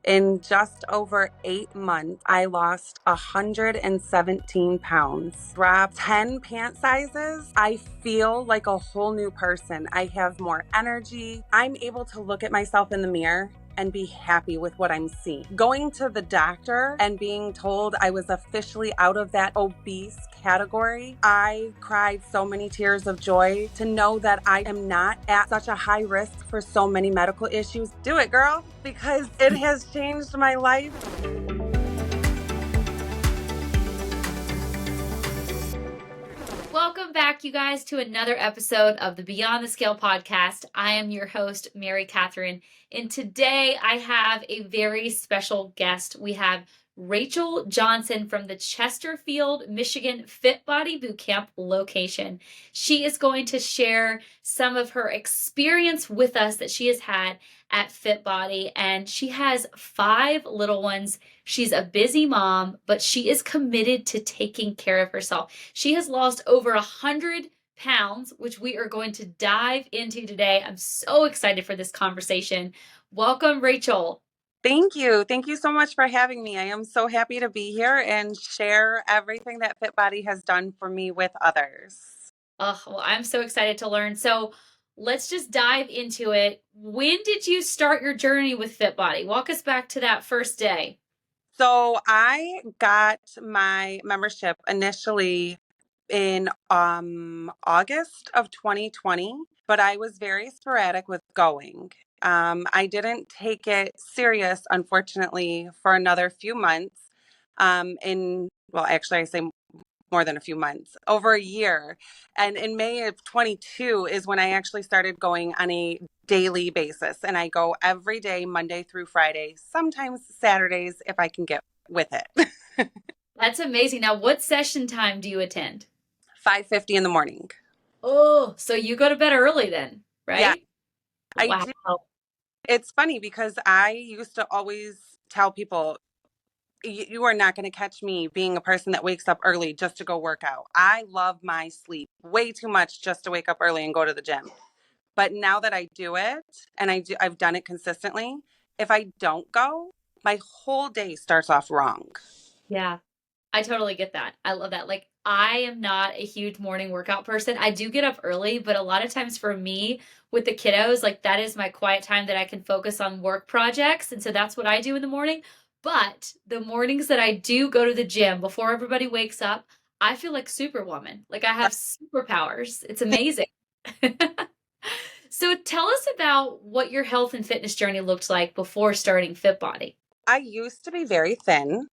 In just over 8 months, I lost 117 pounds, dropped 10 pant sizes. I feel like a whole new person. I have more energy. I'm able to look at myself in the mirror and be happy with what I'm seeing. Going to the doctor and being told I was officially out of that obese category, I cried so many tears of joy to know that I am not at such a high risk for so many medical issues. Do it, girl, because it has changed my life. Welcome back, you guys, to another episode of the Beyond the Scale podcast. I am your host, Mary Katherine, and today I have a very special guest. We have Rachel Johnson from the Chesterfield, Michigan Fit Body Bootcamp location. She is going to share some of her experience with us that she has had at Fit Body, and she has 5 little ones. She's a busy mom, but she is committed to taking care of herself. She has lost over 100 pounds, which we are going to dive into today. I'm so excited for this conversation. Welcome, Rachel. Thank you. Thank you so much for having me. I am so happy to be here and share everything that Fit Body has done for me with others. Oh, well, I'm so excited to learn. So let's just dive into it. When did you start your journey with Fit Body? Walk us back to that first day. So I got my membership initially in August of 2020, but I was very sporadic with going. I didn't take it serious, unfortunately, for another few months. Actually, I say more than a few months, over a year. And in May of 22 is when I actually started going on a daily basis. And I go every day, Monday through Friday, sometimes Saturdays if I can get with it. That's amazing. Now, what session time do you attend? 5:50 in the morning. Oh, so you go to bed early then, Yeah, right? I Wow. do. It's funny because I used to always tell people, you are not going to catch me being a person that wakes up early just to go work out. I love my sleep way too much just to wake up early and go to the gym. But now that I do it and I've done it consistently, if I don't go, my whole day starts off wrong. Yeah. I totally get that. I love that. Like, I am not a huge morning workout person. I do get up early, but a lot of times for me with the kiddos, like, that is my quiet time that I can focus on work projects. And so that's what I do in the morning. But the mornings that I do go to the gym before everybody wakes up, I feel like Superwoman. Like, I have superpowers. It's amazing. So tell us about what your health and fitness journey looked like before starting Fit Body. I used to be very thin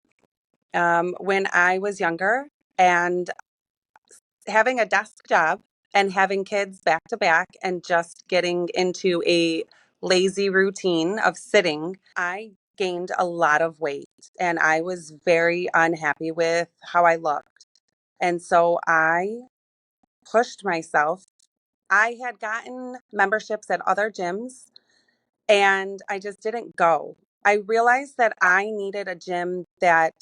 when I was younger, and having a desk job and having kids back to back and just getting into a lazy routine of sitting, I gained a lot of weight and I was very unhappy with how I looked. And so I pushed myself. I had gotten memberships at other gyms and I just didn't go. I realized that I needed a gym that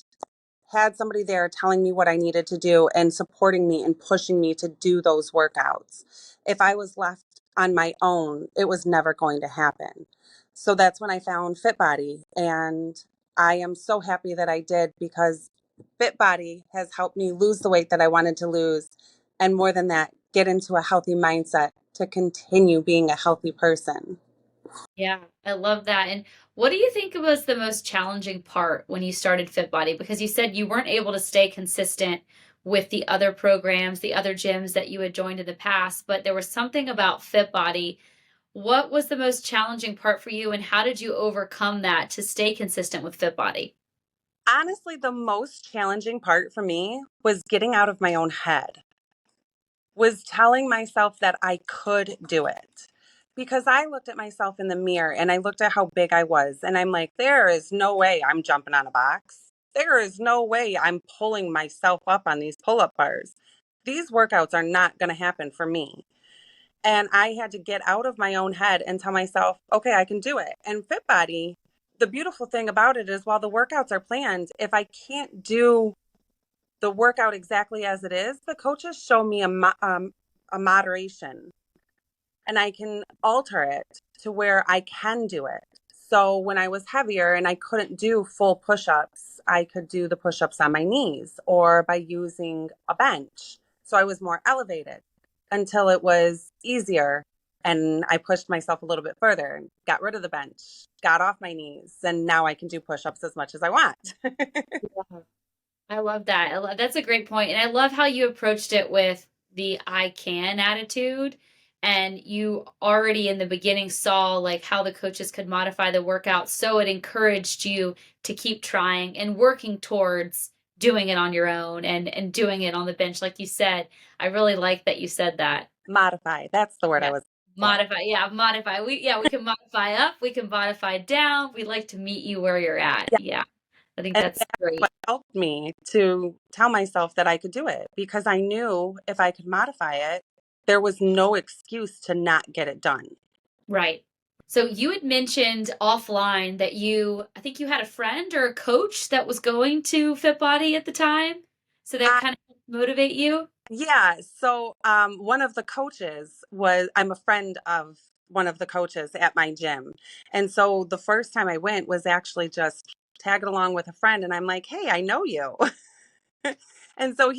had somebody there telling me what I needed to do and supporting me and pushing me to do those workouts. If I was left on my own, it was never going to happen. So that's when I found Fit Body, and I am so happy that I did because Fit Body has helped me lose the weight that I wanted to lose, and more than that, get into a healthy mindset to continue being a healthy person. Yeah, I love that. And what do you think was the most challenging part when you started Fit Body? Because you said you weren't able to stay consistent with the other programs, the other gyms that you had joined in the past, but there was something about Fit Body. What was the most challenging part for you, and how did you overcome that to stay consistent with Fit Body? Honestly, the most challenging part for me was getting out of my own head, was telling myself that I could do it. Because I looked at myself in the mirror and I looked at how big I was, and I'm like, there is no way I'm jumping on a box. There is no way I'm pulling myself up on these pull up bars. These workouts are not going to happen for me. And I had to get out of my own head and tell myself, okay, I can do it. And Fit Body, the beautiful thing about it is while the workouts are planned, if I can't do the workout exactly as it is, the coaches show me a moderation and I can alter it to where I can do it. So when I was heavier and I couldn't do full push-ups, I could do the push-ups on my knees or by using a bench. So I was more elevated until it was easier. And I pushed myself a little bit further, got rid of the bench, got off my knees, and now I can do push-ups as much as I want. Yeah. I love that. That's a great point. And I love how you approached it with the I can attitude. And you already in the beginning saw like how the coaches could modify the workout. So it encouraged you to keep trying and working towards doing it on your own and doing it on the bench. Like you said, I really like that you said that. Modify. That's the word I Yeah. was looking for. Modify. Yeah. Modify. We can modify up. We can modify down. We'd like to meet you where you're at. Yeah. Yeah. I think And that's that's what great. helped me to tell myself that I could do it because I knew if I could modify it, there was no excuse to not get it done. Right. So you had mentioned offline that I think you had a friend or a coach that was going to Fit Body at the time. So that I, kind of motivate you. yeah. So one of the coaches I'm a friend of one of the coaches at my gym. And so the first time I went was actually just tagging along with a friend. And I'm like, hey, I know you. And so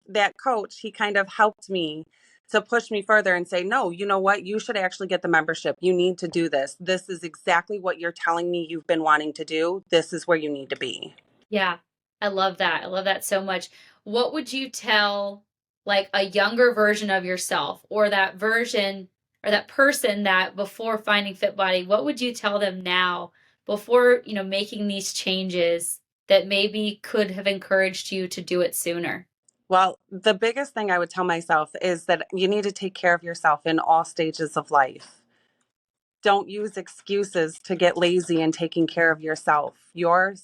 that coach, he kind of helped me to push me further and say, no, you know what? You should actually get the membership. You need to do this. This is exactly what you're telling me you've been wanting to do. This is where you need to be. Yeah. I love that. I love that so much. What would you tell like a younger version of yourself or that version or that person that before finding Fit Body, what would you tell them now before, making these changes that maybe could have encouraged you to do it sooner? Well, the biggest thing I would tell myself is that you need to take care of yourself in all stages of life. Don't use excuses to get lazy in taking care of yourself. Your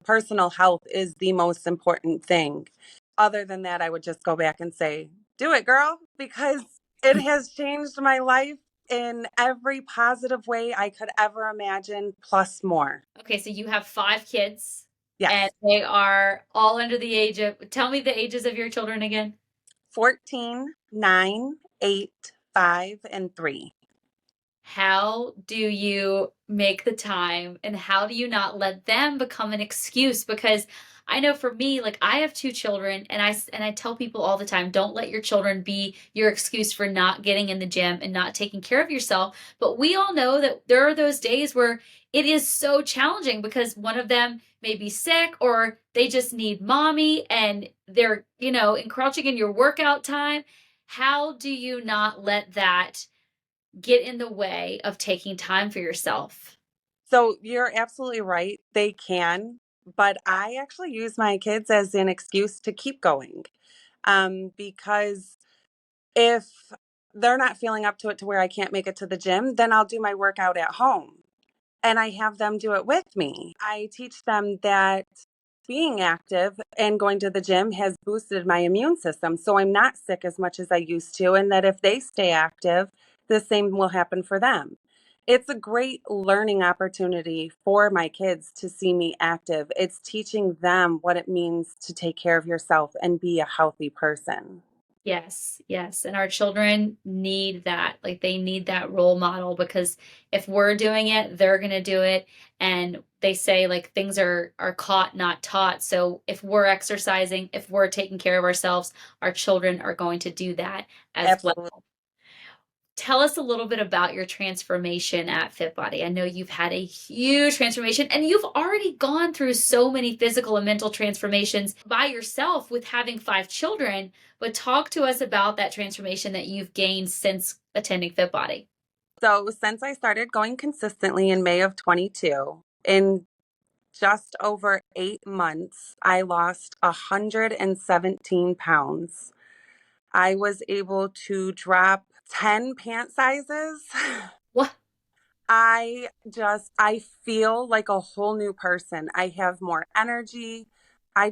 personal health is the most important thing. Other than that, I would just go back and say, do it, girl, because it has changed my life in every positive way I could ever imagine, plus more. Okay, so you have 5 kids and Yes, they are all under the age of, tell me the ages of your children again. 14, 9, 8, 5, and 3. How do you make the time and how do you not let them become an excuse? Because I know for me, like I have 2 children and I tell people all the time, don't let your children be your excuse for not getting in the gym and not taking care of yourself. But we all know that there are those days where it is so challenging because one of them may be sick or they just need mommy and they're, encroaching in your workout time. How do you not let that get in the way of taking time for yourself? So you're absolutely right. They can, but I actually use my kids as an excuse to keep going. Because if they're not feeling up to it to where I can't make it to the gym, then I'll do my workout at home and I have them do it with me. I teach them that being active and going to the gym has boosted my immune system. So I'm not sick as much as I used to. And that if they stay active, the same will happen for them. It's a great learning opportunity for my kids to see me active. It's teaching them what it means to take care of yourself and be a healthy person. Yes, yes. And our children need that. Like they need that role model because if we're doing it, they're going to do it. And they say like things are caught, not taught. So if we're exercising, if we're taking care of ourselves, our children are going to do that as well. Absolutely. Tell us a little bit about your transformation at FitBody. I know you've had a huge transformation and you've already gone through so many physical and mental transformations by yourself with having 5 children, but talk to us about that transformation that you've gained since attending FitBody. So, since I started going consistently in May of 22, in just over 8 months, I lost 117 pounds. I was able to drop 10 pant sizes. What? I feel like a whole new person. I have more energy. I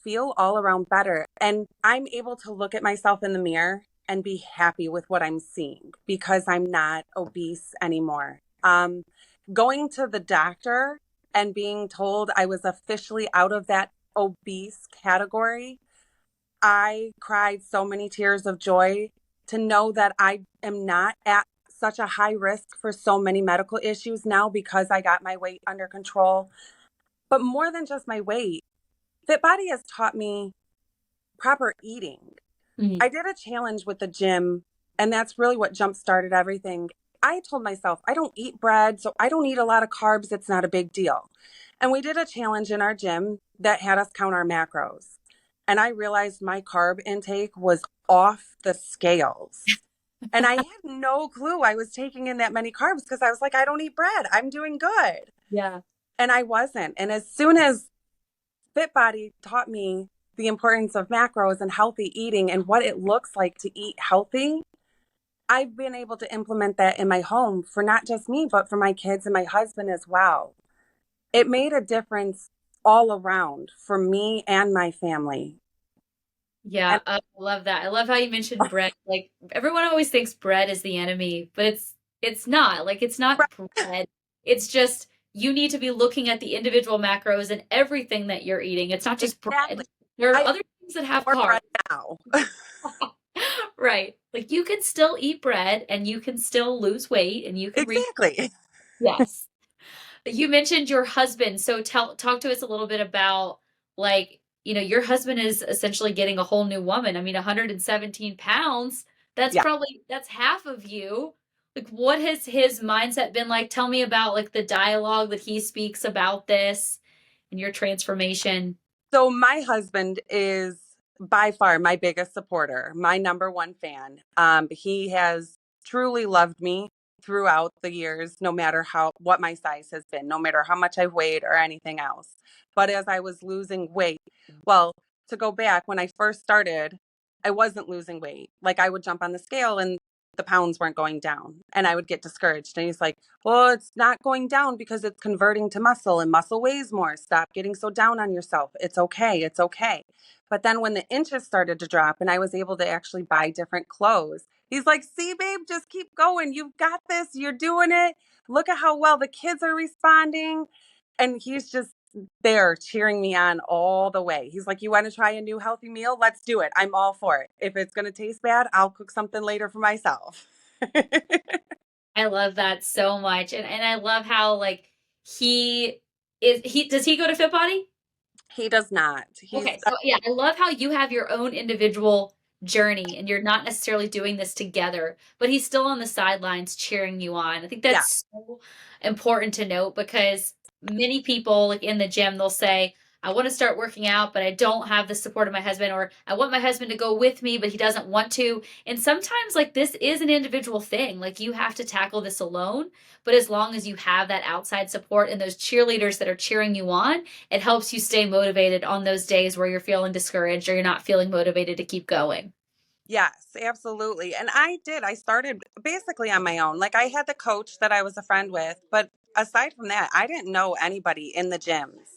feel all around better. And I'm able to look at myself in the mirror and be happy with what I'm seeing because I'm not obese anymore. Going to the doctor and being told I was officially out of that obese category, I cried so many tears of joy to know that I am not at such a high risk for so many medical issues now because I got my weight under control. But more than just my weight, Fit Body has taught me proper eating. Mm. I did a challenge with the gym, and that's really what jump started everything. I told myself, I don't eat bread, so I don't eat a lot of carbs. It's not a big deal. And we did a challenge in our gym that had us count our macros. And I realized my carb intake was off the scales. And I had no clue I was taking in that many carbs because I was like, I don't eat bread. I'm doing good. Yeah. And I wasn't. And as soon as Fit Body taught me the importance of macros and healthy eating and what it looks like to eat healthy, I've been able to implement that in my home for not just me, but for my kids and my husband as well. It made a difference all around for me and my family. Yeah, And I love that. I love how you mentioned bread. Like everyone always thinks bread is the enemy, but it's not. Like it's not bread. It's just you need to be looking at the individual macros and everything that you're eating. It's not just bread. exactly. There are I other things that eat have more carbs. bread now. Right. Like you can still eat bread and you can still lose weight and you can read. Exactly. Yes. You mentioned your husband, so talk to us a little bit about like, your husband is essentially getting a whole new woman. I mean, 117 pounds, Yeah. that's half of you. Like, what has his mindset been like? Tell me about like the dialogue that he speaks about this and your transformation. So my husband is by far my biggest supporter, my number one fan. He has truly loved me throughout the years, no matter what my size has been, no matter how much I've weighed or anything else. But as I was losing weight, well, to go back, when I first started, I wasn't losing weight. Like I would jump on the scale and the pounds weren't going down, and I would get discouraged. And he's like, well, it's not going down because it's converting to muscle and muscle weighs more. Stop getting so down on yourself. It's okay. It's okay. But then when the inches started to drop and I was able to actually buy different clothes, he's like, see, babe, just keep going. You've got this. You're doing it. Look at how well the kids are responding. And he's just there cheering me on all the way. He's like, you want to try a new healthy meal? Let's do it. I'm all for it. If it's going to taste bad, I'll cook something later for myself. I love that so much. And I love how like he does he go to Fit Body? He does not. Okay, so yeah, I love how you have your own individual journey and you're not necessarily doing this together, but he's still on the sidelines cheering you on. I think Yeah. that's so important to note because many people like in the gym, they'll say, I want to start working out, but I don't have the support of my husband, or I want my husband to go with me, but he doesn't want to. And sometimes like this is an individual thing. Like you have to tackle this alone, but as long as you have that outside support and those cheerleaders that are cheering you on, it helps you stay motivated on those days where you're feeling discouraged or you're not feeling motivated to keep going. Yes, absolutely. And I did. I started basically on my own. Like I had the coach that I was a friend with, but aside from that, I didn't know anybody in the gyms.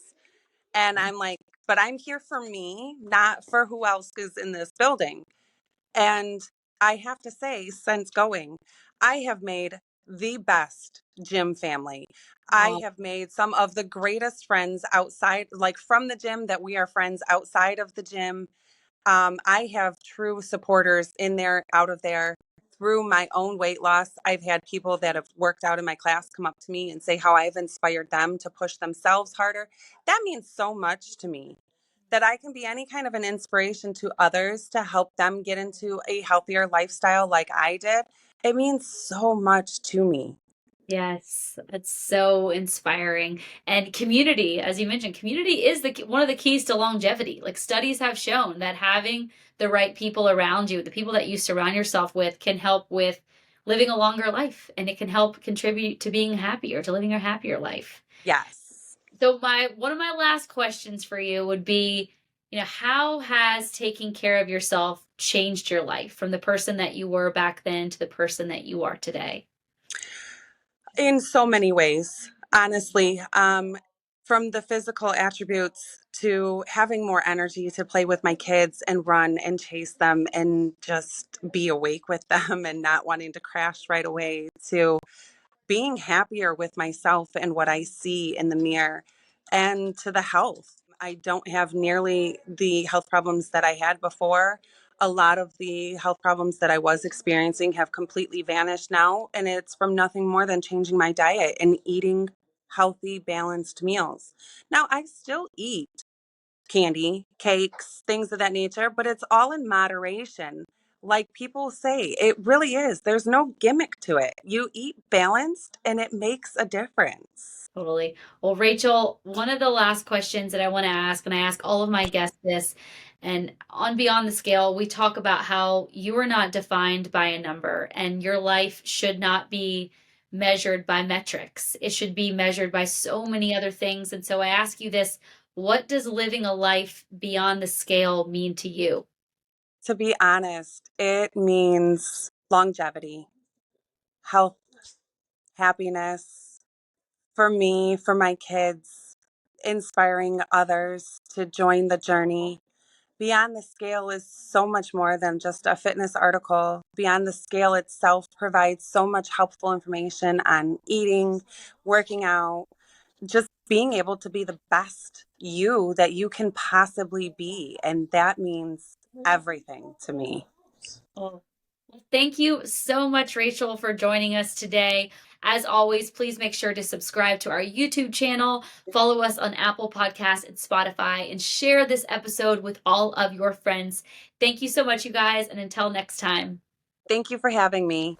And I'm like, but I'm here for me, not for who else is in this building. And I have to say, since going, I have made the best gym family. I Oh, have made some of the greatest friends outside, like from the gym, that we are friends outside of the gym. I have true supporters in there, out of there. Through my own weight loss, I've had people that have worked out in my class come up to me and say how I've inspired them to push themselves harder. That means so much to me that I can be any kind of an inspiration to others to help them get into a healthier lifestyle like I did. It means so much to me. yes, that's so inspiring. And community, as you mentioned, community is the one of the keys to longevity. Like studies have shown that having the right people around you, the people that you surround yourself with, can help with living a longer life, and it can help contribute to being happier, to living a happier life. Yes. So my one of my last questions for you would be, how has taking care of yourself changed your life from the person that you were back then to the person that you are today? In so many ways, honestly. From the physical attributes to having more energy to play with my kids and run and chase them and just be awake with them and not wanting to crash right away, to being happier with myself and what I see in the mirror, and to the health. I don't have nearly the health problems that I had before. A lot of the health problems that I was experiencing have completely vanished now, and it's from nothing more than changing my diet and eating healthy, balanced meals. Now, I still eat candy, cakes, things of that nature, but it's all in moderation. Like people say, it really is. There's no gimmick to it. You eat balanced and it makes a difference. Totally. Well, Rachel, one of the last questions that I want to ask, and I ask all of my guests this, and on Beyond the Scale, we talk about how you are not defined by a number and your life should not be measured by metrics. It should be measured by so many other things. And so I ask you this, what does living a life beyond the scale mean to you? To be honest, it means longevity, health, happiness for me, for my kids, inspiring others to join the journey. Beyond the Scale is so much more than just a fitness article. Beyond the Scale itself provides so much helpful information on eating, working out, just being able to be the best you that you can possibly be. And that means everything to me. Oh, well, thank you so much, Rachel, for joining us today. As always, please make sure to subscribe to our YouTube channel, follow us on Apple Podcasts and Spotify, and share this episode with all of your friends. Thank you so much, you guys, and until next time. Thank you for having me.